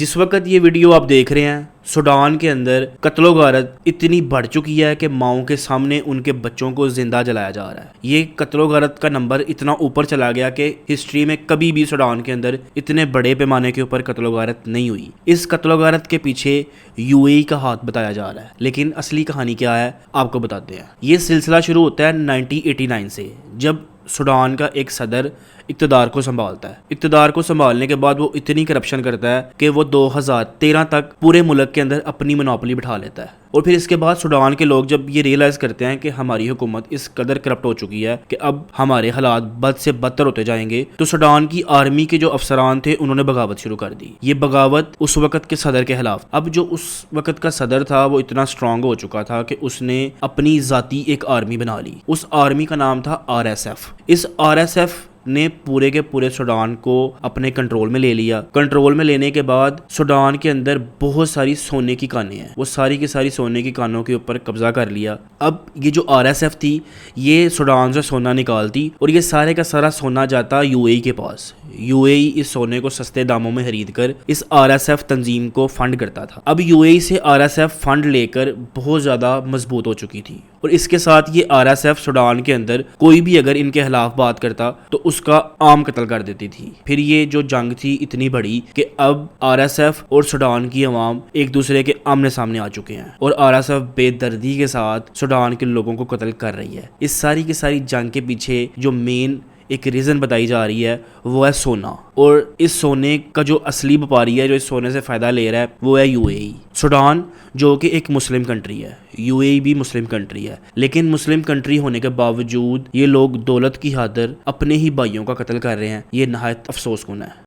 جس وقت یہ ویڈیو آپ دیکھ رہے ہیں سوڈان کے اندر قتل و غارت اتنی بڑھ چکی ہے کہ ماؤں کے سامنے ان کے بچوں کو زندہ جلایا جا رہا ہے۔ یہ قتل و غارت کا نمبر اتنا اوپر چلا گیا کہ ہسٹری میں کبھی بھی سوڈان کے اندر اتنے بڑے پیمانے کے اوپر قتل و غارت نہیں ہوئی۔ اس قتل و غارت کے پیچھے یو اے ای کا ہاتھ بتایا جا رہا ہے، لیکن اصلی کہانی کیا ہے آپ کو بتاتے ہیں۔ یہ سلسلہ شروع ہوتا ہے 1989 سے، جب سوڈان کا ایک صدر اقتدار کو سنبھالتا ہے۔ اقتدار کو سنبھالنے کے بعد وہ اتنی کرپشن کرتا ہے کہ وہ 2013 تک پورے ملک کے اندر اپنی منوپلی بٹھا لیتا ہے، اور پھر اس کے بعد سوڈان کے لوگ جب یہ ریئلائز کرتے ہیں کہ ہماری حکومت اس قدر کرپٹ ہو چکی ہے کہ اب ہمارے حالات بد سے بدتر ہوتے جائیں گے، تو سوڈان کی آرمی کے جو افسران تھے انہوں نے بغاوت شروع کر دی۔ یہ بغاوت اس وقت کے صدر کے خلاف۔ اب جو اس وقت کا صدر تھا وہ اتنا اسٹرانگ ہو چکا تھا کہ اس نے اپنی ذاتی ایک آرمی بنا لی۔ اس آرمی کا نام تھا RSF۔ اس RSF نے پورے کے پورے سوڈان کو اپنے کنٹرول میں لے لیا۔ کنٹرول میں لینے کے بعد سوڈان کے اندر بہت ساری سونے کی کانیں ہیں، وہ ساری کی ساری سونے کی کانوں کے اوپر قبضہ کر لیا۔ اب یہ جو RSF تھی یہ سوڈان سے سونا نکالتی اور یہ سارے کا سارا سونا جاتا یو اے ای کے پاس۔ یو اے ای اس سونے کو سستے داموں میں خرید کر اس RSF تنظیم کو فنڈ کرتا تھا۔ اب یو اے ای سے RSF فنڈ لے کر بہت زیادہ مضبوط ہو چکی تھی، اور اس کے ساتھ یہ RSF سوڈان کے اندر کوئی بھی اگر ان کے خلاف بات کرتا تو اس کا عام قتل کر دیتی تھی۔ پھر یہ جو جنگ تھی اتنی بڑی کہ اب RSF اور سوڈان کی عوام ایک دوسرے کے آمنے سامنے آ چکے ہیں، اور RSF بے دردی کے ساتھ سوڈان کے لوگوں کو قتل کر رہی ہے۔ اس ساری کی ساری جنگ کے پیچھے جو مین ایک ریزن بتائی جا رہی ہے وہ ہے سونا، اور اس سونے کا جو اصلی وپاری ہے جو اس سونے سے فائدہ لے رہا ہے وہ ہے یو اے ای۔ سوڈان جو کہ ایک مسلم کنٹری ہے، یو اے ای بھی مسلم کنٹری ہے، لیکن مسلم کنٹری ہونے کے باوجود یہ لوگ دولت کی خاطر اپنے ہی بھائیوں کا قتل کر رہے ہیں۔ یہ نہایت افسوس کن ہے۔